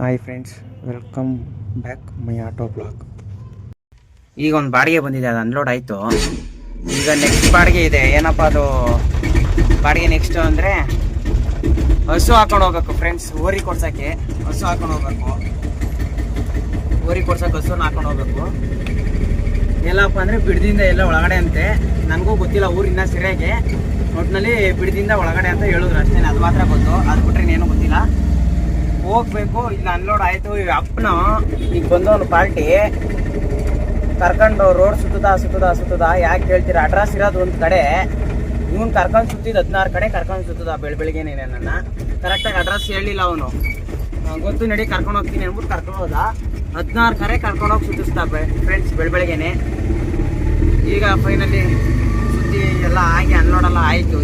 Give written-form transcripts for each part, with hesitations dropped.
Hi friends, welcome back my auto blog. ಈಗ ಒಂದು ಬಾಡಿಗೆ ಬಂದಿದೆ, ಅದು ಅನ್ಲೋಡ್ ಆಯಿತು. ಈಗ ನೆಕ್ಸ್ಟ್ ಬಾಡಿಗೆ ಇದೆ. ಏನಪ್ಪ ಅದು ಬಾಡಿಗೆ ನೆಕ್ಸ್ಟ್ ಅಂದರೆ ಹಸು ಹಾಕೊಂಡು ಹೋಗ್ಬೇಕು ಫ್ರೆಂಡ್ಸ್. ಓರಿ ಕೊಡ್ಸೋಕ್ಕೆ ಹಸು ಹಾಕೊಂಡು ಹೋಗ್ಬೇಕು. ಓರಿ ಕೊಡ್ಸೋಕೆ ಹಸುನ ಹಾಕೊಂಡು ಹೋಗ್ಬೇಕು. ಎಲ್ಲಪ್ಪ ಅಂದರೆ ಬಿಡದಿಂದ ಎಲ್ಲ ಒಳಗಡೆ ಅಂತೆ. ನನಗೂ ಗೊತ್ತಿಲ್ಲ ಊರಿನ ಸರಿಯಾಗಿ. ಒಟ್ಟಿನಲ್ಲಿ ಬಿಡದಿಂದ ಒಳಗಡೆ ಅಂತ ಹೇಳಿದ್ರು ಅಷ್ಟೇ, ಅದು ಮಾತ್ರ ಗೊತ್ತು. ಅದು ಬಿಟ್ರೆ ಇನ್ನೇನು ಗೊತ್ತಿಲ್ಲ. ಹೋಗ್ಬೇಕು. ಇಲ್ಲ ಅನ್ಲೋಡ್ ಆಯಿತು. ಈಗ ಅಪ್ಪನ ಈಗ ಬಂದವನು ಪಾರ್ಟಿ ಕರ್ಕೊಂಡು ರೋಡ್ ಸುತ್ತದ ಯಾಕೆ ಹೇಳ್ತೀರ? ಅಡ್ರೆಸ್ ಇರೋದು ಒಂದು ಕಡೆ, ಇವನು ಕರ್ಕೊಂಡು ಸುತ್ತಿದ್ದು 16 ಕಡೆ ಕರ್ಕೊಂಡು ಸುತ್ತದ. ಬೆಳಿಗ್ಗೆನೇ ನನ್ನ ಕರೆಕ್ಟಾಗಿ ಅಡ್ರೆಸ್ ಹೇಳಿಲ್ಲ ಅವನು. ಗೊತ್ತು ನಡಿ ಕರ್ಕೊಂಡು ಹೋಗ್ತೀನಿ ಅಂದ್ಬಿಟ್ಟು ಕರ್ಕೊಂಡು ಹೋದ. 16 ಕಡೆ ಕರ್ಕೊಂಡು ಹೋಗಿ ಸುತ್ತಿಸ್ತಾ ಫ್ರೆಂಡ್ಸ್ ಬೆಳಿಗ್ಗೆನೆ. ಈಗ ಫೈನಲಿ ಸುದ್ದಿ ಎಲ್ಲ ಆಗಿ ಅನ್ಲೋಡೆಲ್ಲ ಆಯಿತು.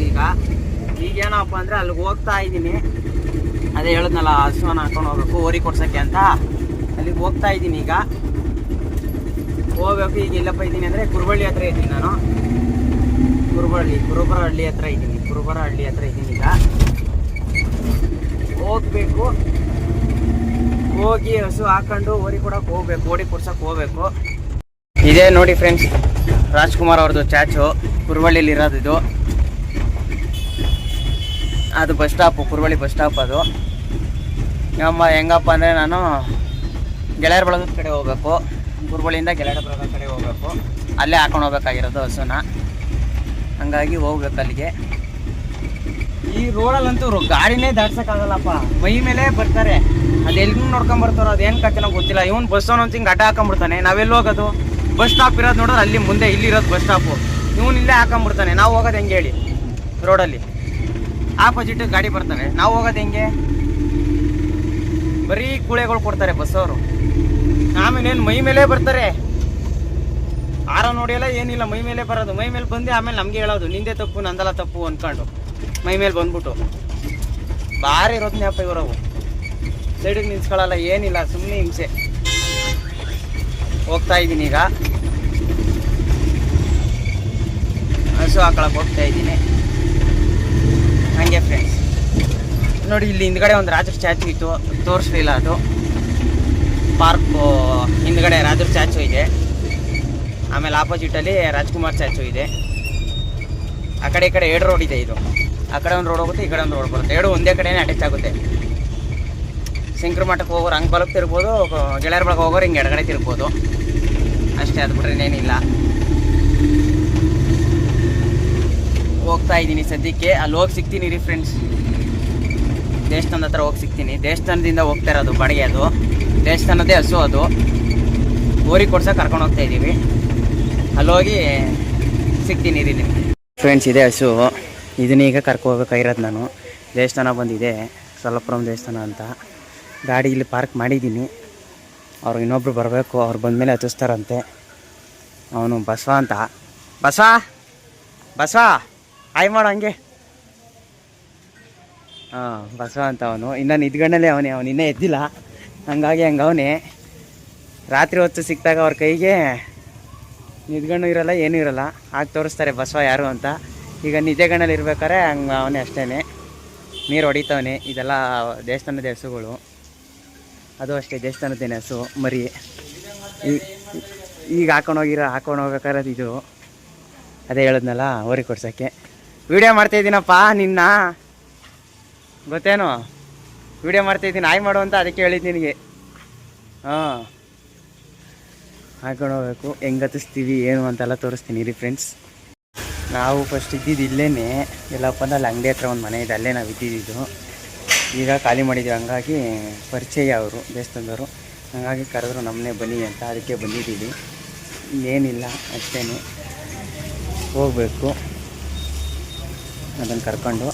ಈಗೇನಪ್ಪ ಅಂದರೆ ಅಲ್ಲಿಗೆ ಹೋಗ್ತಾ ಇದ್ದೀನಿ. ಅದೇ ಹೇಳಿದ್ನಲ್ಲ, ಹಸುವನ್ನ ಹಾಕೊಂಡು ಹೋಗ್ಬೇಕು ಓರಿ ಕೊಡ್ಸೋಕ್ಕೆ ಅಂತ. ಅಲ್ಲಿಗೆ ಹೋಗ್ತಾ ಇದ್ದೀನಿ. ಈಗ ಹೋಗ್ಬೇಕು. ಈಗ ಎಲ್ಲಪ್ಪ ಇದ್ದೀನಿ ಅಂದರೆ ಕುರುಬಳ್ಳಿ ಹತ್ರ ಇದ್ದೀನಿ ನಾನು. ಕುರುಬರಹಳ್ಳಿ ಹತ್ರ ಇದ್ದೀನಿ. ಈಗ ಹೋಗ್ಬೇಕು. ಹೋಗಿ ಹಸು ಹಾಕೊಂಡು ಓರಿ ಕೊಡೋಕೆ ಹೋಗ್ಬೇಕು, ಓಡಿ ಕೊಡ್ಸೋಕೆ ಹೋಗ್ಬೇಕು. ಇದೇ ನೋಡಿ ಫ್ರೆಂಡ್ಸ್, ರಾಜ್ಕುಮಾರ್ ಅವ್ರದ್ದು ಚಾಚು ಕುರುಬಳ್ಳಿಲಿ ಇರೋದು. ಇದು ಅದು bus stop, Kuruballi bus stop. ಅದು ಹೆಂಗಪ್ಪ ಅಂದರೆ ನಾನು ಗೆಳೆಯರ ಬಳಗದ ಕಡೆ ಹೋಗ್ಬೇಕು. ಕುರುಬಳ್ಳಿಯಿಂದ ಗೆಳೆಯರ ಬಳಗದ ಕಡೆ ಹೋಗ್ಬೇಕು. ಅಲ್ಲೇ ಹಾಕೊಂಡು ಹೋಗ್ಬೇಕಾಗಿರೋದು ಹಸುನ. ಹಂಗಾಗಿ ಹೋಗ್ಬೇಕು ಅಲ್ಲಿಗೆ. ಈ ರೋಡಲ್ಲಂತೂ ಗಾಡಿನೇ ದಾಟ್ಸೋಕ್ಕಾಗಲ್ಲಪ್ಪ. ಮೈ ಮೇಲೆ ಬರ್ತಾರೆ. ಅದು ಎಲ್ಲಿ ನೋಡ್ಕೊಂಬರ್ತಾರೋ ಅದೇನು ಕತೆನೋ ಗೊತ್ತಿಲ್ಲ. ಇವನು ಬಸ್ ಅನ್ನೋ ಹಿಂಗೆ ಅಡ್ಡ ಹಾಕೊಂಡ್ಬಿಡ್ತಾನೆ. ನಾವೆಲ್ಲಿ ಹೋಗೋದು? ಬಸ್ ಸ್ಟಾಪ್ ಇರೋದು ನೋಡೋದು ಅಲ್ಲಿ ಮುಂದೆ, ಇಲ್ಲಿರೋದು ಬಸ್ ಸ್ಟಾಪು. ಇವನು ಇಲ್ಲೇ ಹಾಕೊಂಡ್ಬಿಡ್ತಾನೆ. ನಾವು ಹೋಗೋದು ಹೆಂಗೆ ಹೇಳಿ? ರೋಡಲ್ಲಿ ಆಪೋಸಿಟ್ ಗಾಡಿ ಬರ್ತಾರೆ. ನಾವು ಹೋಗೋದು ಹೆಂಗೆ? ಬರೀ ಕೂಳೆಗಳು ಕೊಡ್ತಾರೆ ಬಸ್ಸವರು. ಆಮೇಲೇನು ಮೈ ಮೇಲೆ ಬರ್ತಾರೆ. ಆರ ನೋಡಿಯಲ್ಲ ಏನಿಲ್ಲ, ಮೈ ಮೇಲೆ ಬರೋದು. ಮೈ ಮೇಲೆ ಬಂದು ಆಮೇಲೆ ನಮಗೆ ಹೇಳೋದು ನಿಂದೆ ತಪ್ಪು ನಂದಲ್ಲ ತಪ್ಪು ಅಂದ್ಕೊಂಡು ಮೈ ಮೇಲೆ ಬಂದ್ಬಿಟ್ಟು ಭಾರಿ ಇರೋದ್ನಪ್ಪ ಇವರವು. ಸೈಡಿಗೆ ನಿಲ್ಸ್ಕೊಳ್ಳಲ್ಲ, ಏನಿಲ್ಲ, ಸುಮ್ಮನೆ ಹಿಂಸೆ. ಹೋಗ್ತಾ ಇದ್ದೀನಿ ಈಗ. ಹಸು ಹಾಕೊಳಕ್ಕೆ ಹೋಗ್ತಾ ಇದ್ದೀನಿ. ಹಂಗೆ ಫ್ರೆಂಡ್ಸ್ ನೋಡಿ, ಇಲ್ಲಿ ಹಿಂದ್ಗಡೆ ಒಂದು ರಾಜರ ಸ್ಟ್ಯಾಚು ಇತ್ತು, ತೋರಿಸ್ಲಿಲ್ಲ. ಅದು ಪಾರ್ಕು ಹಿಂದ್ಗಡೆ ರಾಜರ ಸ್ಟ್ಯಾಚು ಇದೆ. ಆಮೇಲೆ ಆಪೋಸಿಟಲ್ಲಿ ರಾಜ್ಕುಮಾರ್ ಸ್ಟ್ಯಾಚು ಇದೆ. ಆ ಕಡೆ ಈ ಕಡೆ 2 ರೋಡ್ ಇದೆ. ಇದು ಆ ಕಡೆ ಒಂದು ರೋಡ್ ಹೋಗುತ್ತೆ, ಈ ಕಡೆ ಒಂದು ರೋಡ್ ಬರುತ್ತೆ. 2 ಒಂದೇ ಕಡೆನೇ ಅಟ್ಯಾಚ್ ಆಗುತ್ತೆ. ಶಂಕರ ಮಠಕ್ಕೆ ಹೋಗೋರು ಹಂಗೆ ಬಲಕ್ಕೆ ತಿರ್ಬೋದು, ಗೆಳೆಯರ ಬಳಗ ಹೋಗೋರು ಹಿಂಗೆ ಎಡಗಡೆ ತಿರ್ಬೋದು ಅಷ್ಟೇ. ಅದು ಬಿಟ್ರೆ ಏನಿಲ್ಲ. ಹೋಗ್ತಾ ಇದ್ದೀನಿ ಸದ್ಯಕ್ಕೆ. ಅಲ್ಲಿ ಹೋಗಿ ಸಿಗ್ತೀನಿ ರೀ ಫ್ರೆಂಡ್ಸ್. ದೇವಸ್ಥಾನದ ಹತ್ರ ಹೋಗಿ ಸಿಗ್ತೀನಿ. ದೇವಸ್ಥಾನದಿಂದ ಹೋಗ್ತಾ ಇರೋದು ಬಾಡಿಗೆ. ಅದು ದೇವಸ್ಥಾನದೇ ಹಸು. ಅದು ಓರಿ ಕೊಡ್ಸೋಕೆ ಕರ್ಕೊಂಡು ಹೋಗ್ತಾ ಇದ್ದೀವಿ. ಅಲ್ಲೋಗಿ ಸಿಗ್ತೀನಿ ರೀ ನಿಮಗೆ ಫ್ರೆಂಡ್ಸ್. ಇದೇ ಹಸು. ಇದನ್ನೀಗ ಕರ್ಕೊ ಹೋಗ್ಬೇಕಾಗಿರೋದು ನಾನು. ದೇವಸ್ಥಾನ ಬಂದಿದೆ, ಸೊಲ್ಲಪುರಂ ದೇವಸ್ಥಾನ ಅಂತ. ಗಾಡಿ ಇಲ್ಲಿ ಪಾರ್ಕ್ ಮಾಡಿದ್ದೀನಿ. ಅವ್ರು ಇನ್ನೊಬ್ರು ಬರಬೇಕು. ಅವ್ರು ಬಂದಮೇಲೆ ಹತ್ತಿಸ್ತಾರಂತೆ. ಅವನು ಬಸವ ಅಂತ. ಬಸವ ಹಾಯ್ ಮಾಡು ಹಂಗೆ. ಹಾಂ, ಬಸವ ಅಂತ ಅವನು. ಇನ್ನು ನಿದ್ಗಣ್ಣಲ್ಲೇ ಅವನು ಇನ್ನೂ ಎದ್ದಿಲ್ಲ. ಹಂಗಾಗಿ ಅವನೇ ರಾತ್ರಿ ಹೊತ್ತು ಸಿಕ್ಕಿದಾಗ ಅವ್ರ ಕೈಗೆ ನಿದ್ಗಣ್ಣು ಇರೋಲ್ಲ, ಏನೂ ಇರೋಲ್ಲ. ಆಗ ತೋರಿಸ್ತಾರೆ ಬಸವ ಯಾರು ಅಂತ. ಈಗ ನಿದ್ದೆಗಣ್ಣಲ್ಲಿ ಇರ್ಬೇಕಾರೆ ಹಂಗೆ ಅವನೇ ಅಷ್ಟೇ. ನೀರು ಹೊಡಿತವನೆ. ಇದೆಲ್ಲ ದೇವಸ್ಥಾನದ ಹಸುಗಳು. ಅದು ಅಷ್ಟೇ ದೇವಸ್ಥಾನದ್ದೇನೆ ಹಸು ಮರಿ. ಈಗ ಹಾಕೊಂಡು ಹೋಗ್ಬೇಕಾದ್ರೆ ಇದು ಅದೇ ಹೇಳಿದ್ನಲ್ಲ, ಓರಿ ಕೊಡ್ಸೋಕ್ಕೆ. ವೀಡಿಯೋ ಮಾಡ್ತಾಯಿದ್ದೀನಪ್ಪ ನಿನ್ನ, ಗೊತ್ತೇನು? ವೀಡಿಯೋ ಮಾಡ್ತಾಯಿದ್ದೀನಿ, ಹಾಯ್ ಮಾಡು ಅಂತ. ಅದಕ್ಕೆ ಹೇಳಿದ್ದು ನಿನಗೆ. ಹಾಂ, ಹಾಕೊಂಡು ಹೋಗ್ಬೇಕು. ಹೆಂಗೆ ಹತ್ತಿಸ್ತೀವಿ ಏನು ಅಂತೆಲ್ಲ ತೋರಿಸ್ತೀನಿ ರೀ ಫ್ರೆಂಡ್ಸ್. ನಾವು ಫಸ್ಟ್ ಇದ್ದಿದ್ದು ಇಲ್ಲೇ ಎಲ್ಲಪ್ಪ ಅಂದ್ರೆ ಅಲ್ಲಿ ಅಂಗಡಿ ಹತ್ರ ಒಂದು ಮನೆ ಇದೆ, ಅಲ್ಲೇ ನಾವು ಇದ್ದಿದ್ದು. ಈಗ ಖಾಲಿ ಮಾಡಿದ್ದೀವಿ. ಹಂಗಾಗಿ ಪರಿಚಯ ಅವರು ದೇವಸ್ಥಾನದವರು. ಹಾಗಾಗಿ ಕರೆದ್ರು ನಮ್ಮನ್ನೇ ಬನ್ನಿ ಅಂತ. ಅದಕ್ಕೆ ಬಂದಿದ್ದೀವಿ. ಏನಿಲ್ಲ ಅಷ್ಟೇ. ಹೋಗಬೇಕು ಅದನ್ನು ಕರ್ಕೊಂಡು.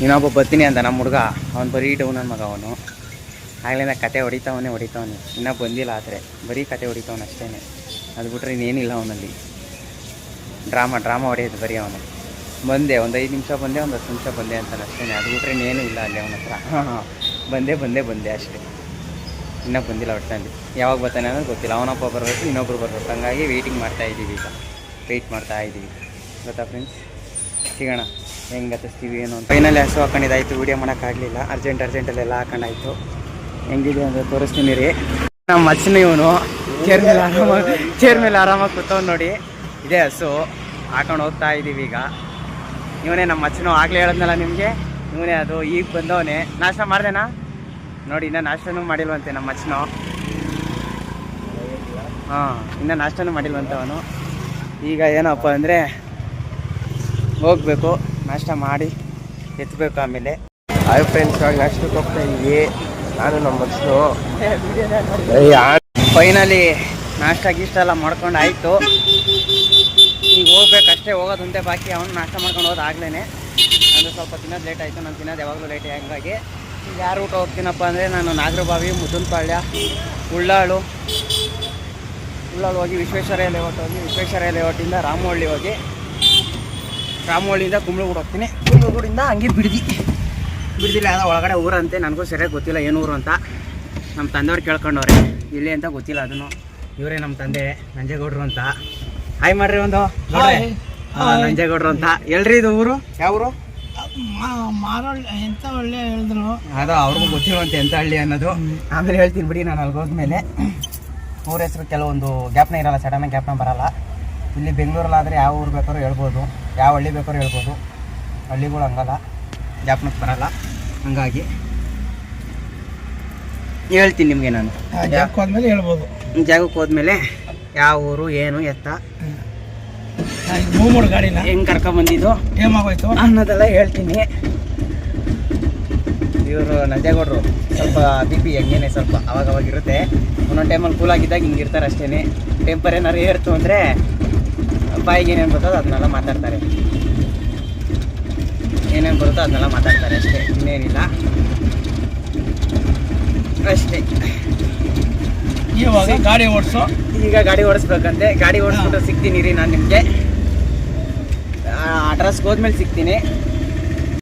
ಇನ್ನೊಬ್ಬ ಬರ್ತೀನಿ ಅಂತ ನಮ್ಮ ಹುಡುಗ. ಅವ್ನು ಬರೀ ಡೌನ್ ಮಗ ಅವನು. ಆಗಲಿಂದ ಕತೆ ಹೊಡಿತಾವನೆ. ಇನ್ನೂ ಬಂದಿಲ್ಲ. ಆದರೆ ಬರೀ ಕತೆ ಹೊಡಿತಾವನು ಅಷ್ಟೇ. ಅದು ಬಿಟ್ರೆ ಇನ್ನೇನಿಲ್ಲ ಅವನಲ್ಲಿ. ಡ್ರಾಮಾ ಹೊಡೆಯೋದು ಬರೀ ಅವನು. ಬಂದೆ ಒಂದು 5 ನಿಮಿಷ ಬಂದೆ, ಒಂದು 10 ನಿಮಿಷ ಬಂದೆ ಅಂತಾನೆ ಅಷ್ಟೇ. ಅದು ಬಿಟ್ರೆ ಇನ್ನೇನು ಇಲ್ಲ ಅಲ್ಲಿ ಅವನ ಹತ್ರ. ಬಂದೆ ಅಷ್ಟೇ. ಇನ್ನೂ ಬಂದಿಲ್ಲ ಒಟ್ಟಿನಲ್ಲಿ. ಯಾವಾಗ ಬರ್ತಾನೆ ಅನ್ನೋದು ಗೊತ್ತಿಲ್ಲ. ಅವನೊಬ್ಬ ಬರಬೇಕು, ಇನ್ನೊಬ್ರು ಬರಬೇಕು. ಹಂಗಾಗಿ ವೆಯ್ಟ್ ಮಾಡ್ತಾ ಇದ್ದೀವಿ. ಗೊತ್ತಾ ಫ್ರೆಂಡ್ಸ್? ಸಿಗೋಣ ಹೆಂಗೆ ಹತ್ತಿಸ್ತೀವಿ ಏನು ಅಂತ. ಫೈನಲಿ ಹಸು ಹಾಕೊಂಡಿದ್ದಾಯ್ತು, ವೀಡಿಯೋ ಮಾಡೋಕ್ಕಾಗಲಿಲ್ಲ, ಅರ್ಜೆಂಟಲ್ಲೆಲ್ಲ ಹಾಕೊಂಡಾಯ್ತು. ಹೆಂಗಿದೆ ಅಂತ ತೋರಿಸ್ತೀನಿ ರೀ. ನಮ್ಮ ಮಚ್ಚನ ಇವನು ಚೇರ್ ಮೇಲೆ ಆರಾಮಾಗಿ ಕೂತವ್ನು ನೋಡಿ. ಇದೇ ಹಸು ಹಾಕೊಂಡು ಹೋಗ್ತಾ ಇದ್ದೀವಿ ಈಗ. ಇವನೇ ನಮ್ಮ ಮಚ್ಚನು, ಆಗಲೇ ಹೇಳಿದ್ನಲ್ಲ ನಿಮಗೆ, ಇವನೇ ಅದು. ಈಗ ಬಂದವನೇ. ನಾಷ್ಟ ಮಾಡ್ದೇನಾ ನೋಡಿ, ಇನ್ನೂ ನಾಷ್ಟನೂ ಮಾಡಿಲ್ವಂತೆ ನಮ್ಮ ಮಚ್ಚನು. ಹಾಂ, ಇನ್ನೂ ನಾಷ್ಟನೂ ಮಾಡಿಲ್ವಂತೆ ಅವನು. ಈಗ ಏನಪ್ಪ ಅಂದರೆ ಹೋಗಬೇಕು, ನಾಷ್ಟ ಮಾಡಿ ಎತ್ತಬೇಕು ಆಮೇಲೆ. ಹಾಯ್ ಫ್ರೆಂಡ್ಸ್, ಇವಾಗ ನಾಷ್ಟಕ್ಕೆ ಹೋಗ್ತಾ ಇದ್ದೀವಿ ನಾನು ನಮ್ಮ ಮಚ್ಚನು. ಫೈನಲಿ ನಾಷ್ಟ ಗೀಷ್ಟ ಎಲ್ಲ ಮಾಡ್ಕೊಂಡು ಆಯಿತು. ಈಗ ಹೋಗ್ಬೇಕಷ್ಟೇ, ಹೋಗೋದುಂತೆ ಬಾಕಿ. ಅವನು ನಾಷ್ಟ ಮಾಡ್ಕೊಂಡು ಹೋದ ಆಗ್ಲೇ. ಅಂದರೆ ಸ್ವಲ್ಪ ತಿನ್ನೋದು ಲೇಟ್ ಆಯಿತು, ನಾನು ತಿನ್ನೋದು ಯಾವಾಗಲೂ ಲೇಟೇ. ಹಂಗಾಗಿ ಈಗ ಯಾರು ಊಟ ಹೋಗ್ತೀನಪ್ಪ ಅಂದರೆ ನಾನು ನಾಗರಬಾವಿ, ಮುದ್ದನಪಾಳ್ಯ, ಉಳ್ಳಾಳು ಹೋಗಿ ವಿಶ್ವೇಶ್ವರಯ್ಯ ಲೇಔಟ್ ಹೋಗಿ, ವಿಶ್ವೇಶ್ವರಯ್ಯ ಲೇಔಟಿಂದ ರಾಮಹಳ್ಳಿ ಹೋಗಿ, ರಾಮಹಳ್ಳಿಯಿಂದ ಕುಂಬ್ಳಗೂಡು ಹೋಗ್ತೀನಿ. ಕುಂಬ್ಳಗೂಡಿಂದ ಹಂಗೆ ಬಿಡ್ದಿಲ್ಲ ಯಾವುದೋ ಒಳಗಡೆ ಊರಂತೆ. ನನಗೂ ಸರಿಯಾಗಿ ಗೊತ್ತಿಲ್ಲ ಏನು ಊರು ಅಂತ. ನಮ್ಮ ತಂದೆಯವ್ರು ಕೇಳ್ಕೊಂಡವ್ರೆ, ಇಲ್ಲಿ ಅಂತ ಗೊತ್ತಿಲ್ಲ ಅದನ್ನು. ಇವರೇ ನಮ್ಮ ತಂದೆ, ನಂಜೇಗೌಡರು ಅಂತ. ಹಾಯ್ ಮಾಡ್ರಿ ಒಂದು. ನಂಜೇಗೌಡರು ಅಂತ. ಎಲ್ರಿ ಇದು ಊರು? ಯಾವ ಊರು? ಎಂತ ಒಳ್ಳೆ ಹೇಳಿದ್ರು. ಅದು ಅವ್ರಿಗೂ ಗೊತ್ತಿರುವಂತೆ ಎಂತ ಹಳ್ಳಿ ಅನ್ನೋದು. ಆಮೇಲೆ ಹೇಳ್ತೀನಿ ಬಿಡಿ, ನಾನು ಅಲ್ಲಿ ಹೋದ್ಮೇಲೆ. ಊರ ಹೆಸರು ಕೆಲವೊಂದು ಗ್ಯಾಪ್ನ ಇರಲ್ಲ, ಸಡನ್ನಾಗಿ ಗ್ಯಾಪ್ನ ಬರಲ್ಲ. ಇಲ್ಲಿ ಬೆಂಗಳೂರಲ್ಲಾದರೆ ಯಾವ ಊರು ಬೇಕಾದ್ರೂ ಹೇಳ್ಬೋದು, ಯಾವ ಹಳ್ಳಿ ಬೇಕಾದ್ರೂ ಹೇಳ್ಬೋದು. ಹಳ್ಳಿಗಳು ಹಂಗಲ್ಲ, ಗ್ಯಾಪ್ನಕ್ಕೆ ಬರಲ್ಲ. ಹಂಗಾಗಿ ಹೇಳ್ತೀನಿ ನಿಮಗೆ ನಾನು. ಜಾಗಕ್ಕೆ ಹೋದ್ಮೇಲೆ ಹೇಳ್ಬೋದು. ಜಾಗಕ್ಕೆ ಹೋದ್ಮೇಲೆ ಯಾವ ಊರು, ಏನು, ಎತ್ತ, ಮೂರು ಗಾಡಿನ ಹೆಂಗೆ ಕರ್ಕೊಂಬಂದಿದ್ದು, ಏಮಾಗೋಯ್ತು ಅನ್ನೋದೆಲ್ಲ ಹೇಳ್ತೀನಿ. ಇವರು ನಂಜೇಗೌಡರು ಸ್ವಲ್ಪ BP ಹೆಂಗೇನೆ ಸ್ವಲ್ಪ ಅವಾಗವಾಗ ಇರುತ್ತೆ. ಒಂದೊಂದು ಟೈಮಲ್ಲಿ ಕೂಲಾಗಿದ್ದಾಗ ಹಿಂಗೆ ಇರ್ತಾರೆ ಅಷ್ಟೇ. ಟೆಂಪರ್ ಏನಾರು ಏರ್ತು ಅಂದರೆ ಬಾಯಿಗೆ ಏನೇನು ಬರ್ತದೋ ಅದನ್ನೆಲ್ಲ ಮಾತಾಡ್ತಾರೆ. ಏನೇನು ಬರುತ್ತೋ ಅದನ್ನೆಲ್ಲ ಮಾತಾಡ್ತಾರೆ ಅಷ್ಟೇ, ಇನ್ನೇನಿಲ್ಲ ಅಷ್ಟೇ. ಇವಾಗ ಗಾಡಿ ಓಡಿಸೋ. ಈಗ ಗಾಡಿ ಓಡಿಸ್ಬೇಕಂತೆ. ಗಾಡಿ ಓಡಿಸ್ಬಿಟ್ಟು ಸಿಗ್ತೀನಿ ರೀ ನಾನು ನಿಮಗೆ. ಅಡ್ರೆಸ್ಗೆ ಹೋದ್ಮೇಲೆ ಸಿಗ್ತೀನಿ.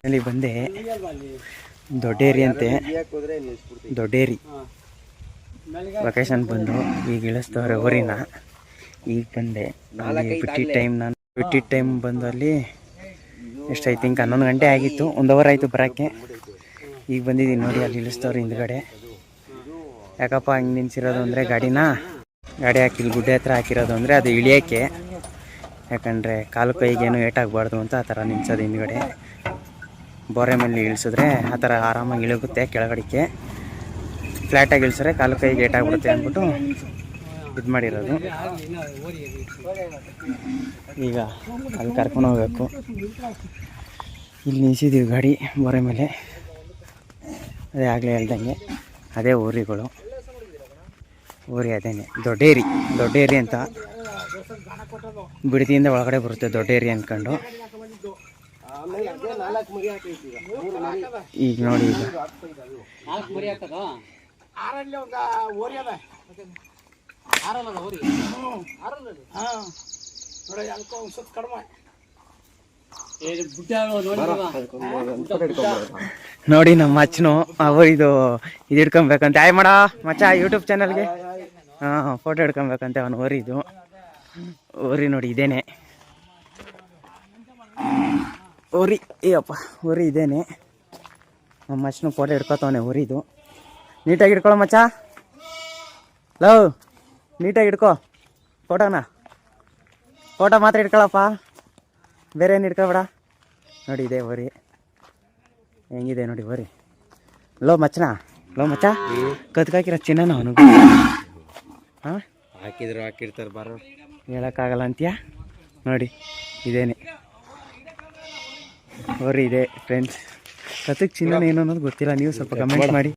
ಅಲ್ಲಿ ಬಂದೆ, ದೊಡ್ಡೇರಿ ಅಂತೆ, ದೊಡ್ಡೇರಿ ಲೊಕೇಶನ್ ಬಂದು ಈಗ ಇಳಿಸ್ತವ್ರೆ ಊರಿನ. ಈಗ ಬಂದೆ, ಬಿಟ್ಟಿದ್ದ ಟೈಮ್ ಬಂದು ಅಲ್ಲಿ ಎಷ್ಟು ಐ ಥಿಂಕ್ 11 ಗಂಟೆ ಆಗಿತ್ತು. 1 ಅವರ್ ಆಯಿತು ಬರೋಕ್ಕೆ. ಈಗ ಬಂದಿದ್ದೀನಿ ನೋಡಿ, ಅಲ್ಲಿ ಇಳಿಸ್ತವ್ರೆ ಹಿಂದ್ಗಡೆ. ಯಾಕಪ್ಪ ಹಿಂಗೆ ನಿಲ್ಸಿರೋದು ಅಂದರೆ ಗಾಡಿ ಹಾಕಿಲ್ಲಿ ಗುಡ್ಡೆ ಹತ್ರ ಹಾಕಿರೋದು ಅಂದರೆ ಅದು ಇಳಿಯೋಕ್ಕೆ. ಯಾಕಂದರೆ ಕಾಲು ಕೈಗೇನು ಏಟಾಗಬಾರ್ದು ಅಂತ ಆ ಥರ ನಿಲ್ಸೋದು ಹಿಂದ್ಗಡೆ. ಬೋರೆ ಮೇಲೆ ಇಳಿಸಿದ್ರೆ ಆ ಥರ ಆರಾಮಾಗಿ ಇಳಿಗುತ್ತೆ. ಕೆಳಗಡೆಗೆ ಫ್ಲ್ಯಾಟಾಗಿ ಇಳಿಸಿದ್ರೆ ಕಾಲು ಕೈಗೆ ಏಟಾಗ್ಬಿಡುತ್ತೆ ಅಂದ್ಬಿಟ್ಟು ಇದು ಮಾಡಿರೋದು. ಈಗ ಅಲ್ಲಿ ಕರ್ಕೊಂಡು ಹೋಗ್ಬೇಕು. ಇಲ್ಲಿ ನಿಲ್ಸಿದ್ದೀವಿ ಗಾಡಿ ಬೋರೆ ಮೇಲೆ. ಅದೇ ಆಗಲೇ ಹೇಳ್ದಂಗೆ ಅದೇ ಊರಿಗಳು. ಊರಿ ಅದೇನೆ ದೊಡ್ಡೇರಿ ಅಂತ. ಬಿಡದಿಯಿಂದ ಒಳಗಡೆ ಬರುತ್ತೆ ದೊಡ್ಡೇರಿ ಅಂದ್ಕೊಂಡು. ಈಗ ನೋಡಿ, ಈಗ ನೋಡಿ ನಮ್ಮ ಮಚ್ಚನು ಇದು ಹಿಡ್ಕೊಬೇಕಂತೆ. ಆಯ್ ಮಾಡ ಮಚ್ಚ ಯೂಟ್ಯೂಬ್ ಚಾನಲ್ಗೆ. ಫೋಟೋ ಹಿಡ್ಕೊಬೇಕಂತೆ ಅವನು ಊರಿ ನೋಡಿ. ಇದೇನೆ ಊರಿ ಇದೇನೆ. ನಮ್ಮ ಮಚ್ಚನು ಫೋಟೋ ಹಿಡ್ಕೊತವನೆ ಊರಿದು. ನೀಟಾಗಿ ಹಿಡ್ಕೊಳ್ಳೋ ಮಚ್ಚ, ಲವ್ ನೀಟಾಗಿ ಹಿಡ್ಕೊ ಫೋಟೋ ಮಾತ್ರ ಹಿಡ್ಕೊಳಪ್ಪ, ಬೇರೆ ಏನು ಹಿಡ್ಕೊಬೇಡ. ನೋಡಿ ಇದೆ ಊರಿ, ಹೆಂಗಿದೆ ನೋಡಿ ಊರಿ. ಲೋ ಮಚ್ಚ ಕತ್ಕಾಕಿರೋ ಚಿನ್ನ ಅವನಿಗೆ. ಹಾಂ, ಹಾಕಿರ್ತಾರೆ ಬರೋ, ಹೇಳೋಕ್ಕಾಗಲ್ಲ ಅಂತೀಯ. ನೋಡಿ ಇದೇನೆ ಊರಿ ಇದೆ ಫ್ರೆಂಡ್ಸ್. ಕತ್ತಕ್ಕೆ ಚಿನ್ನ ಏನು ಅನ್ನೋದು ಗೊತ್ತಿಲ್ಲ, ನೀವು ಸ್ವಲ್ಪ ಕಮೆಂಟ್ ಮಾಡಿ.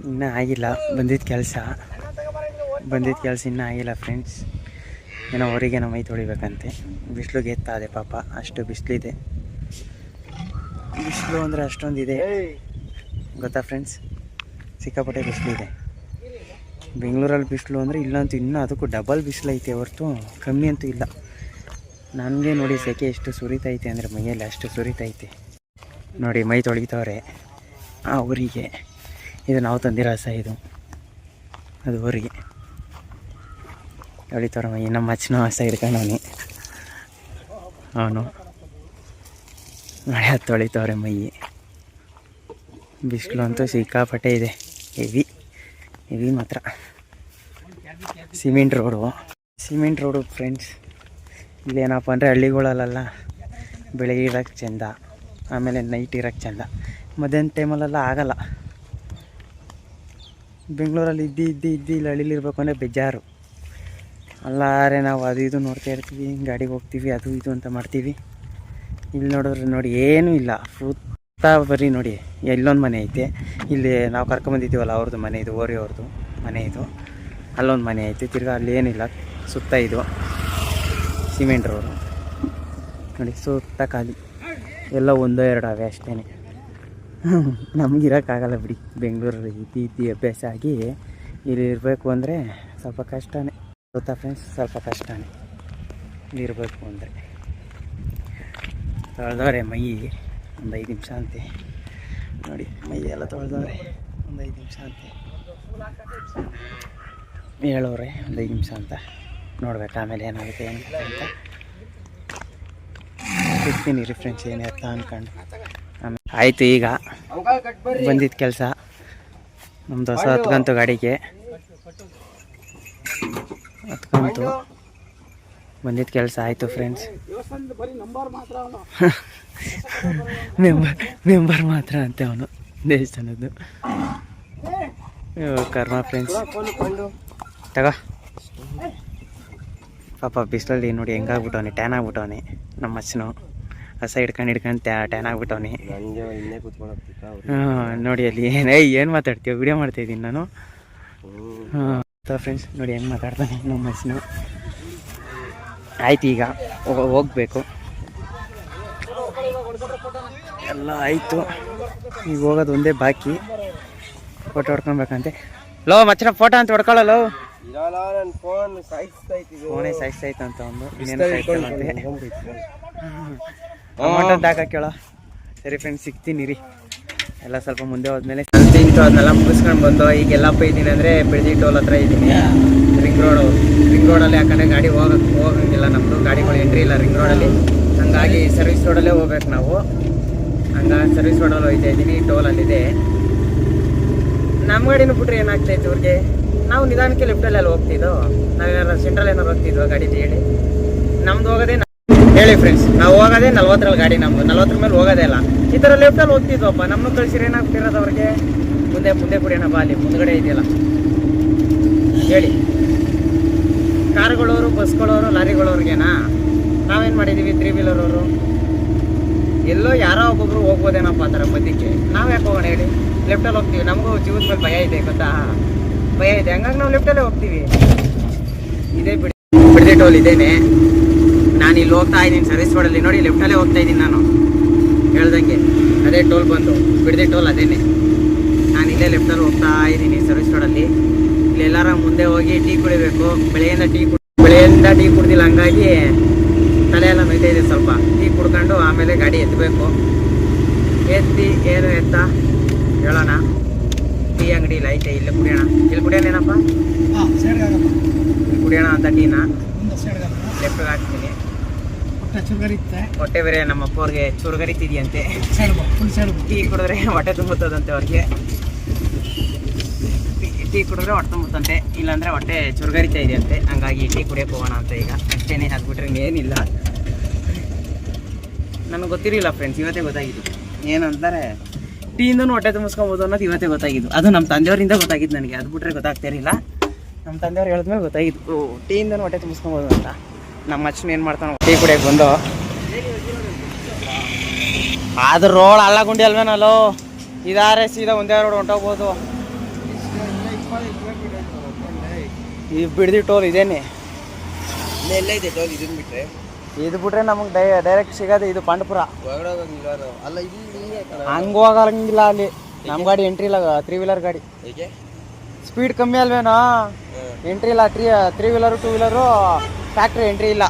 ಇನ್ನೂ ಆಗಿಲ್ಲ ಬಂದಿದ್ದ ಕೆಲಸ ಇನ್ನೂ ಆಗಿಲ್ಲ ಫ್ರೆಂಡ್ಸ್. ಏನೋ ಹೊರಗೆ ಮೈ ತೊಳಿಬೇಕಂತೆ. ಬಿಸಿಲಿಗೆ ಎತ್ತಾದೆ ಪಾಪ, ಅಷ್ಟು ಬಿಸಿಲಿದೆ. ಬಿಸಿಲು ಅಂದರೆ ಅಷ್ಟೊಂದಿದೆ ಗೊತ್ತಾ ಫ್ರೆಂಡ್ಸ್, ಸಿಕ್ಕಾಪಟ್ಟೆ ಬಿಸಿಲಿದೆ. ಬೆಂಗಳೂರಲ್ಲಿ ಬಿಸಿಲು ಅಂದರೆ ಇಲ್ಲಂತೂ ಇನ್ನೂ ಅದಕ್ಕೂ ಡಬಲ್ ಬಿಸಿಲು ಐತೆ ಹೊರತು ಕಮ್ಮಿ ಅಂತೂ ಇಲ್ಲ. ನನಗೆ ನೋಡಿ ಸೆಕೆ ಎಷ್ಟು ಸುರಿತೈತೆ ಅಂದರೆ ಮೈಯಲ್ಲಿ ಅಷ್ಟು ಸುರಿತೈತೆ ನೋಡಿ. ಮೈ ತೊಳಿತವ್ರೆ ಆ ಊರಿಗೆ. ಇದು ನಾವು ತಂದಿರೋ ರಸ, ಇದು ಅದು ಊರಿಗೆ. ತೊಳಿತಾರ ಮೈ. ನಮ್ಮ ಅಚ್ಚನ ಹೊಸ ಹಿಡ್ಕೊಂಡವನಿ ಅವನು ಮಳೆ ತೊಳಿತವ್ರೆ ಮೈ. ಬಿಸಿಲು ಅಂತೂ ಸಿಕ್ಕಾಪಟ್ಟೆ ಇದೆ, ಹೆವಿ ಮಾತ್ರ. Cement road friends. ಇಲ್ಲೇನಪ್ಪ ಅಂದರೆ ಹಳ್ಳಿಗಳಲ್ಲೆಲ್ಲ ಬೆಳಗ್ಗೆ ಇರೋಕ್ಕೆ ಚೆಂದ, ಆಮೇಲೆ ನೈಟ್ ಇರೋಕ್ಕೆ ಚೆಂದ, ಮಧ್ಯಾಹ್ನ ಟೈಮಲ್ಲೆಲ್ಲ ಆಗಲ್ಲ. ಬೆಂಗಳೂರಲ್ಲಿ ಇದ್ದು ಇಲ್ಲಿ ಹಳ್ಳಿಲಿರ್ಬೇಕು ಅಂದರೆ ಬೇಜಾರು. ಅಲ್ಲಾರೆ ನಾವು ಅದು ಇದು ನೋಡ್ತಾ ಇರ್ತೀವಿ, ಗಾಡಿಗೆ ಹೋಗ್ತೀವಿ, ಅದು ಇದು ಅಂತ ಮಾಡ್ತೀವಿ. ಇಲ್ಲಿ ನೋಡಿದ್ರೆ ನೋಡಿ ಏನೂ ಇಲ್ಲ, ಸುತ್ತ ಬರೀ ನೋಡಿ ಇಲ್ಲೊಂದು ಮನೆ ಐತೆ. ಇಲ್ಲಿ ನಾವು ಕರ್ಕೊಂಬಂದಿದ್ದೀವಲ್ಲ ಅವ್ರದ್ದು ಮನೆ ಇದು, ಓರಿ ಅವ್ರದ್ದು ಮನೆ ಇದು. ಅಲ್ಲೊಂದು ಮನೆ ಐತೆ, ತಿರ್ಗಿ ಅಲ್ಲಿ ಏನಿಲ್ಲ, ಸುತ್ತ ಇದು ಸಿಮೆಂಟ್ ರೋಡು ನೋಡಿ, ಸುತ್ತ ಖಾಲಿ, ಎಲ್ಲ ಒಂದೋ ಎರಡು ಅವೇ ಅಷ್ಟೇ. ನಮಗಿರೋಕ್ಕಾಗಲ್ಲ ಬಿಡಿ, ಬೆಂಗಳೂರಲ್ಲಿ ಇದ್ದು ಅಭ್ಯಾಸ ಆಗಿ ಇಲ್ಲಿ ಇರಬೇಕು ಅಂದರೆ ಸ್ವಲ್ಪ ಕಷ್ಟನೇ ಗೊತ್ತಾ ಫ್ರೆಂಡ್ಸ್, ಸ್ವಲ್ಪ ಕಷ್ಟನೇ ಇಲ್ಲಿರಬೇಕು ಅಂದರೆ. ತೊಳೆದವ್ರೆ ಮೈ ಒಂದು 5 ನಿಮಿಷ ಅಂತೆ ನೋಡಿ, ಮೈ ಎಲ್ಲ ತೊಳೆದವ್ರೆ ಒಂದು 5 ನಿಮಿಷ ಅಂತೆ. ಹೇಳೋರೆ ಒಂದು 5 ನಿಮಿಷ ಅಂತ, ನೋಡ್ಬೇಕು ಆಮೇಲೆ ಏನಾಗುತ್ತೆ ಏನು ಅಂತ. ಸಿಗ್ತೀನಿ ರೀ ಫ್ರೆಂಡ್ಸ್, ಏನು ಎತ್ತ ಅಂದ್ಕೊಂಡು. ಆಮೇಲೆ ಆಯಿತು, ಈಗ ಬಂದಿದ್ದ ಕೆಲಸ ನಮ್ಮದು ಹೊಸ ಹತ್ಕಂತು ಗಾಡಿಗೆ, ಹತ್ಕಂತು ಬಂದಿದ್ದ ಕೆಲಸ ಆಯಿತು ಫ್ರೆಂಡ್ಸ್. ಮೆಂಬರ್ ಮಾತ್ರ ಅಂತೆ ಅವನು ದೇವಸ್ಥಾನದ್ದು. ಕರ್ಮ ಫ್ರೆಂಡ್ಸ್, ತಗೋ ಪಾಪ ಬಿಸಿಲಲ್ಲಿ ನೋಡಿ ಹೆಂಗಾಗ್ಬಿಟ್ಟವನಿ, ಟ್ಯಾನ್ ಆಗ್ಬಿಟ್ಟವನಿ ನಮ್ಮ ಅಚ್ಚನು. ಹೊಸ ಹಿಡ್ಕೊಂಡು ಟ್ಯಾನ್ ಆಗ್ಬಿಟ್ಟವನಿ. ಹಾಂ ನೋಡಿ ಅಲ್ಲಿ ಏನು ಮಾತಾಡ್ತೀವಿ, ವಿಡಿಯೋ ಮಾಡ್ತಾಯಿದ್ದೀನಿ ನಾನು. ಹಾಂ ಫ್ರೆಂಡ್ಸ್ ನೋಡಿ ಹೆಂಗೆ ಮಾತಾಡ್ತಾನೆ ನಮ್ಮ ಅಚ್ಚನು. ಆಯ್ತು, ಈಗ ಹೋಗ್ಬೇಕು, ಎಲ್ಲ ಆಯಿತು. ಈಗ ಹೋಗೋದು ಒಂದೇ ಬಾಕಿ, ಫೋಟೋ ಹೊಡ್ಕೊಬೇಕಂತೆ. ಲೋ ಮಚ್ಚನ ಫೋಟೋ ಅಂತ ಹೊಡ್ಕೊಳ್ಳಲ್ಲ, ಫೋನೇ ಸಾಯಿಸ್ತೈತೆ ಅಂತ ಒಂದು ಇನ್ನೇನು ಸಾಯ್ತಂತೆ. ಅಮೌಂಟ್ ಅಂತ ಹಾಕೇಳ. ಸರಿ ಫ್ರೆಂಡ್ಸ್, ಸಿಗ್ತೀನಿ ರೀ ಎಲ್ಲ ಸ್ವಲ್ಪ ಮುಂದೆ ಹೋದ್ಮೇಲೆ. ಅಂತಿಂತು ಅದನ್ನೆಲ್ಲ ಮುಗಿಸ್ಕೊಂಡು ಬಂದು ಈಗ ಎಲ್ಲಪ್ಪ ಇದ್ದೀನಿ ಅಂದರೆ ಬಿಡದಿ ಟೋಲ್ ಹತ್ರ ಇದ್ದೀನಿ. ರಿಂಗ್ ರೋಡಲ್ಲಿ ಯಾಕಂದರೆ ಗಾಡಿ ಹೋಗಂಗಿಲ್ಲ, ನಮ್ಮದು ಗಾಡಿಗಳು ಎಂಟ್ರಿ ಇಲ್ಲ ರಿಂಗ್ ರೋಡಲ್ಲಿ. ಹಂಗಾಗಿ ಸರ್ವಿಸ್ ರೋಡಲ್ಲೇ ಹೋಗ್ಬೇಕು ನಾವು. ಹಂಗಾಗಿ ಸರ್ವಿಸ್ ರೋಡಲ್ಲಿ ಹೋಗ್ತಾ ಇದ್ದೀನಿ, ಟೋಲಲ್ಲಿದೆ. ನಮ್ಮ ಗಾಡಿನೂ ಬಿಟ್ರೆ ಏನಾಗ್ತಾಯಿತ್ತು ಅವ್ರಿಗೆ, ನಾವು ನಿಧಾನಕ್ಕೆ ಲೆಫ್ಟಲ್ಲಿ ಅಲ್ಲಿ ಹೋಗ್ತಿದ್ದೋ, ನಾವೇನಾರು ಸೆಂಟ್ರಲ್ ಏನಾರು ಹೋಗ್ತಿದ್ವೋ ಗಾಡಿ ಹೇಳಿ. ನಮ್ದು ಹೋಗೋದೇ ಹೇಳಿ ಫ್ರೆಂಡ್ಸ್, ನಾವು ಹೋಗೋದೇ 40ರಲ್ಲಿ ಗಾಡಿ, ನಮ್ಮದು 40 ಮೇಲೆ ಹೋಗೋದೇ ಇಲ್ಲ. ಈ ಥರ ಲೆಫ್ಟಲ್ಲಿ ಹೋಗ್ತಿದ್ವಪ್ಪ, ನಮ್ಮನ್ನು ಕಳಿಸಿದ್ರೆ ಏನಾಗ್ತಿರೋದು ಅವ್ರಿಗೆ. ಮುಂದೆ ಕುಡಿಯೋಣಪ್ಪ, ಅಲ್ಲಿ ಮುಂದ್ಗಡೆ ಇದೆಯಲ್ಲ ಹೇಳಿ. ಕಾರುಗಳವರು, ಬಸ್ಗಳವರು, ಲಾರಿಗಳವ್ರಿಗೇನಾ? ನಾವೇನು ಮಾಡಿದ್ದೀವಿ 3 ವೀಲರವರು ಎಲ್ಲೋ ಯಾರೋ ಒಬ್ಬೊಬ್ರು ಹೋಗ್ಬೋದೇನಪ್ಪ ಆ ಥರ ಮಧ್ಯಕ್ಕೆ. ನಾವು ಯಾಕೆ ಹೋಗೋಣ ಹೇಳಿ, ಲೆಫ್ಟಲ್ಲಿ ಹೋಗ್ತೀವಿ. ನಮಗೂ ಜೀವದ ಮೇಲೆ ಭಯ ಇದೆ ಗೊತ್ತಾ, ಭಯ ಇದೆ. ಹಂಗಾಗಿ ನಾವು ಲೆಫ್ಟಲ್ಲೇ ಹೋಗ್ತೀವಿ. ಇದೇ ಬಿಡದಿ ಟೋಲ್ ಇದೇನೆ. ನಾನು ಇಲ್ಲಿ ಹೋಗ್ತಾ ಇದ್ದೀನಿ ಸರ್ವಿಸ್ ರೋಡಲ್ಲಿ ನೋಡಿ, ಲೆಫ್ಟಲ್ಲೇ ಹೋಗ್ತಾ ಇದ್ದೀನಿ ನಾನು ಹೇಳ್ದಂಗೆ. ಅದೇ ಟೋಲ್ ಬಂದು ಬಿಡದಿ ಟೋಲ್ ಅದೇನೆ. ನಾನು ಇಲ್ಲೇ ಲೆಫ್ಟಲ್ಲಿ ಹೋಗ್ತಾ ಇದ್ದೀನಿ ಸರ್ವಿಸ್ ರೋಡಲ್ಲಿ. ಇಲ್ಲಿ ಎಲ್ಲಾರ ಮುಂದೆ ಹೋಗಿ ಟೀ ಕುಡಿಬೇಕು. ಬೆಳೆಯಿಂದ ಟೀ ಕುಡ್ದಿಲ್ಲ, ಹಂಗಾಗಿ ತಲೆ ಎಲ್ಲ ನೋಯ್ತಾ ಇದೆ ಸ್ವಲ್ಪ. ಟೀ ಕುಡ್ಕೊಂಡು ಆಮೇಲೆ ಗಾಡಿ ಎತ್ತಬೇಕು. ಏನು ಎತ್ತ ಹೇಳೋಣ. ಟೀ ಅಂಗಡಿ ಇಲ್ಲ ಐತೆ, ಇಲ್ಲಿ ಕುಡಿಯೋಣ. ಇಲ್ಲಿ ಕುಡಿಯೋಣೇನಪ್ಪ, ಇಲ್ಲಿ ಕುಡಿಯೋಣ ಅಂತ ಟೀನ ಲೆಫ್ಟಿಗೆ ಹಾಕ್ತೀನಿ. ಹೊಟ್ಟೆ ಬೇರೆ ನಮ್ಮ ಅಪ್ಪವ್ರಿಗೆ ಚುರುಗರಿತಿದೆಯಂತೆ, ಟೀ ಕುಡಿದ್ರೆ ಹೊಟ್ಟೆ ತುಂಬುತ್ತದಂತೆ ಅವ್ರಿಗೆ. ಟೀ ಕುಡಿದ್ರೆ ಹೊಟ್ಟೆ ತುಂಬುತ್ತಂತೆ, ಇಲ್ಲಾಂದರೆ ಹೊಟ್ಟೆ ಚುರುಗರಿತಾ ಇದೆಯಂತೆ. ಹಂಗಾಗಿ ಟೀ ಕುಡಿಯೋಕೆ ಹೋಗೋಣ ಅಂತ ಈಗ ಅಷ್ಟೇನೆ. ಹಾಕ್ಬಿಟ್ರೆ ಏನಿಲ್ಲ. ನನಗೆ ಗೊತ್ತಿರಲಿಲ್ಲ ಫ್ರೆಂಡ್ಸ್, ಇವತ್ತೇ ಗೊತ್ತಾಗಿದ್ದು. ಏನಂತಾರೆ ಟೀಯಿಂದನೂ ಹೊಟ್ಟೆ ತುಂಬಿಸ್ಕೊಬೋದು ಅನ್ನೋದು ಇವತ್ತೇ ಗೊತ್ತಾಗಿದ್ದು. ಅದು ನಮ್ಮ ತಂದೆಯವರಿಂದ ಗೊತ್ತಾಗಿದ್ದು ನನಗೆ, ಅದು ಬಿಟ್ಟರೆ ಗೊತ್ತಾಗ್ತಾ ಇರಲಿಲ್ಲ. ನಮ್ಮ ತಂದೆಯವ್ರು ಹೇಳಿದ್ಮೇಲೆ ಗೊತ್ತಾಗಿದ್ದು ಟೀಯಿಂದನೂ ಹೊಟ್ಟೆ ತುಂಬಿಸ್ಕೊಬೋದು ಅಂತ. ನಮ್ಮ ಅಚ್ಚನ ಏನು ಮಾಡ್ತಾನೆ, ಟೀ ಕುಡಿಯೋಕೆ ಬಂದು ಆದ್ರೆ ರೋಡ್ ಅಲ್ಲ ಗುಂಡಿ ಅಲ್ವೇನಲ್ಲೋ, ಇದಾರೆ ಸೀದಾ ಒಂದೇ ರೋಡ್ ಹೊಂಟೋಗ್ಬೋದು. ಈ ಬಿಡದಿ ಟೋಲ್ ಇದೇನೆ, ಎಲ್ಲ ಇದೆ ಟೋಲ್. ಇದನ್ನ ಬಿಟ್ರೆ ಇದು ಬಿಟ್ರೆ ನಮಗೆ ಡೈರೆಕ್ಟ್ ಸಿಗೋದು ಇದು ಪಾಂಡಪುರ. ಅಲ್ಲ ಹಂಗೆ ಹೋಗಂಗಿಲ್ಲ ಅಲ್ಲಿ. ನಮ್ಮ ಗಾಡಿ ಎಂಟ್ರಿ ಇಲ್ಲ, 3 ವೀಲರ್ ಗಾಡಿ. ಸ್ಪೀಡ್ ಕಮ್ಮಿ ಅಲ್ವೇನೋ, ಎಂಟ್ರಿ ಇಲ್ಲ. 3 ವೀಲರು 2 ವೀಲರು ಟ್ಯಾಕ್ಟ್ರಿ ಎಂಟ್ರಿ ಇಲ್ಲ,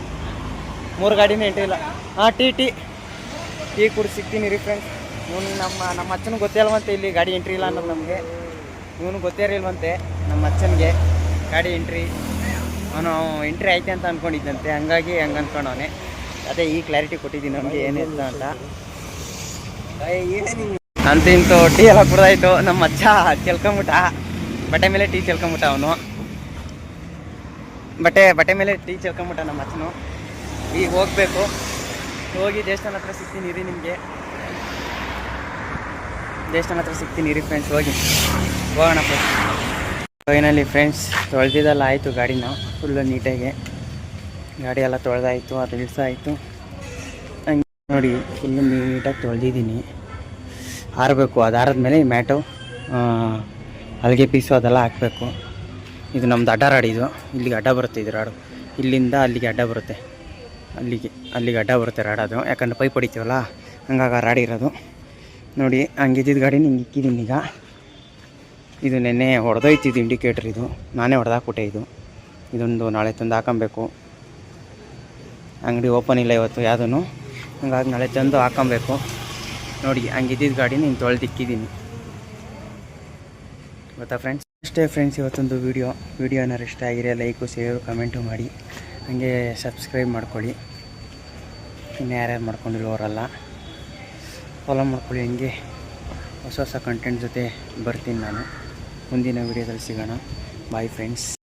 3 ಗಾಡಿನೂ ಎಂಟ್ರಿ ಇಲ್ಲ. ಹಾಂ ಟೀ ಕುಡಿ ಸಿಗ್ತೀನಿ ರೀ ಫ್ರೆಂಡ್ಸ್. ಇವನು ನಮ್ಮ ಅಚ್ಚನಿಗೆ ಗೊತ್ತೇ ಇಲ್ವಂತೆ ಇಲ್ಲಿ ಗಾಡಿ ಎಂಟ್ರಿ ಇಲ್ಲ ಅನ್ನೋದು. ನಮಗೆ ಇವನು ಗೊತ್ತೇ ಇರಲ್ವಂತೆ ನಮ್ಮ ಅಚ್ಚನಿಗೆ ಗಾಡಿ ಎಂಟ್ರಿ ಅವನು ಎಂಟ್ರಿ ಐತೆ ಅಂತ ಅಂದ್ಕೊಂಡಿದ್ದಂತೆ, ಹಂಗಾಗಿ ಹಂಗೆ ಅಂದ್ಕೊಂಡವನೆ. ಅದೇ ಈ ಕ್ಲಾರಿಟಿ ಕೊಟ್ಟಿದ್ದೀನಿ ನಮಗೆ ಏನಿಲ್ಲ ಅಂತ. ಅಂತ ಇಂತು ಟೀ ಎಲ್ಲ ಕುಡ್ದಾಯ್ತು. ನಮ್ಮ ಅಜ್ಜ ಚೆಲ್ಕೊಂಬಿಟ್ಟ, ಬಟ್ಟೆ ಮೇಲೆ ಟೀ ಚೆಲ್ಕೊಂಬಿಟ್ಟ ಅವನು. ಬಟ್ಟೆ ಮೇಲೆ ಟೀ ಚೆಲ್ಕೊಂಬಿಟ್ಟ ನಮ್ಮ ಅಜ್ಜನು. ಈಗ ಹೋಗ್ಬೇಕು, ಹೋಗಿ ದೇವಸ್ಥಾನ ಹತ್ರ ಸಿಗ್ತೀನಿ ಇರಿ, ನಿಮಗೆ ದೇವಸ್ಥಾನ ಹತ್ರ ಸಿಗ್ತೀನಿ ಇರಿ ಫ್ರೆಂಡ್ಸ್. ಹೋಗೋಣ ಫ್ರೆಂಡ್ಸ್. ಫೈನಲಿ ಫ್ರೆಂಡ್ಸ್ ತೊಳೆದಿದ್ದೆಲ್ಲ ಆಯಿತು ಗಾಡಿನ ಫುಲ್ಲು ನೀಟಾಗಿ. ಗಾಡಿ ಎಲ್ಲ ತೊಳೆದಾಯಿತು, ಅದು ಇಳಿಸಾಯಿತು. ಹಂಗೆ ನೋಡಿ ಫುಲ್ಲು ನೀಟಾಗಿ ತೊಳೆದಿದ್ದೀನಿ. ಆರಬೇಕು, ಅದು ಆರಿದ್ಮೇಲೆ ಈ ಮ್ಯಾಟು ಅಲ್ಲಿಗೆ ಪೀಸು ಅದೆಲ್ಲ ಹಾಕಬೇಕು. ಇದು ನಮ್ಮದು ಅಡ್ಡ ರಾಡ್. ಇದು ಇಲ್ಲಿಗೆ ಅಡ್ಡ ಬರುತ್ತೆ, ಇದು ರಾಡು ಇಲ್ಲಿಂದ ಅಲ್ಲಿಗೆ ಅಡ್ಡ ಬರುತ್ತೆ, ಅಲ್ಲಿಗೆ ಅಡ್ಡ ಬರುತ್ತೆ ರಾಡ್. ಅದು ಯಾಕಂದರೆ ಪೈಪ್ ಹೊಡಿತೀವಲ್ಲ, ಹಂಗಾಗಿ ರಾಡಿ ಇರೋದು ನೋಡಿ. ಹಂಗಿದ್ದಿದ್ದು ಗಾಡಿ ನಿಂಗೆ ಇಕ್ಕಿದ್ದೀನಿ ಈಗ. ಇದು ನೆನ್ನೆ ಹೊಡೆದೋಯ್ತಿದ್ದು ಇಂಡಿಕೇಟ್ರ್, ಇದು ನಾನೇ ಹೊಡೆದಾಕ್ಬಿಟ್ಟೆ. ಇದೊಂದು ನಾಳೆ ತಂದು ಹಾಕೊಬೇಕು. ಅಂಗಡಿ ಓಪನ್ ಇಲ್ಲ ಇವತ್ತು ಯಾವುದೂ, ಹಂಗಾಗಿ ನಾಳೆ ತಂದು ಹಾಕೊಬೇಕು ನೋಡಿ. ಹಂಗಿದ್ದಿದ್ದು ಗಾಡಿ ನೀನು ತೊಳೆದಿಕ್ಕಿದ್ದೀನಿ, ಗೊತ್ತಾ ಫ್ರೆಂಡ್ಸ್. ಅಷ್ಟೇ ಫ್ರೆಂಡ್ಸ್ ಇವತ್ತೊಂದು ವೀಡಿಯೋ ಏನಾರು ಇಷ್ಟ ಆಗಿರೋ ಲೈಕು, ಶೇರು, ಕಮೆಂಟು ಮಾಡಿ. ಹಾಗೆ ಸಬ್ಸ್ಕ್ರೈಬ್ ಮಾಡ್ಕೊಳ್ಳಿ, ಇನ್ನು ಯಾರ್ಯಾರು ಮಾಡ್ಕೊಂಡಿರೋ ಅವರೆಲ್ಲ ಫಾಲೋ ಮಾಡ್ಕೊಳ್ಳಿ. ಹಂಗೆ ಹೊಸ ಕಂಟೆಂಟ್ ಜೊತೆ ಬರ್ತೀನಿ ನಾನು. ಮುಂದಿನ ವೀಡಿಯೋದಲ್ಲಿ ಸಿಗೋಣ. Bye friends.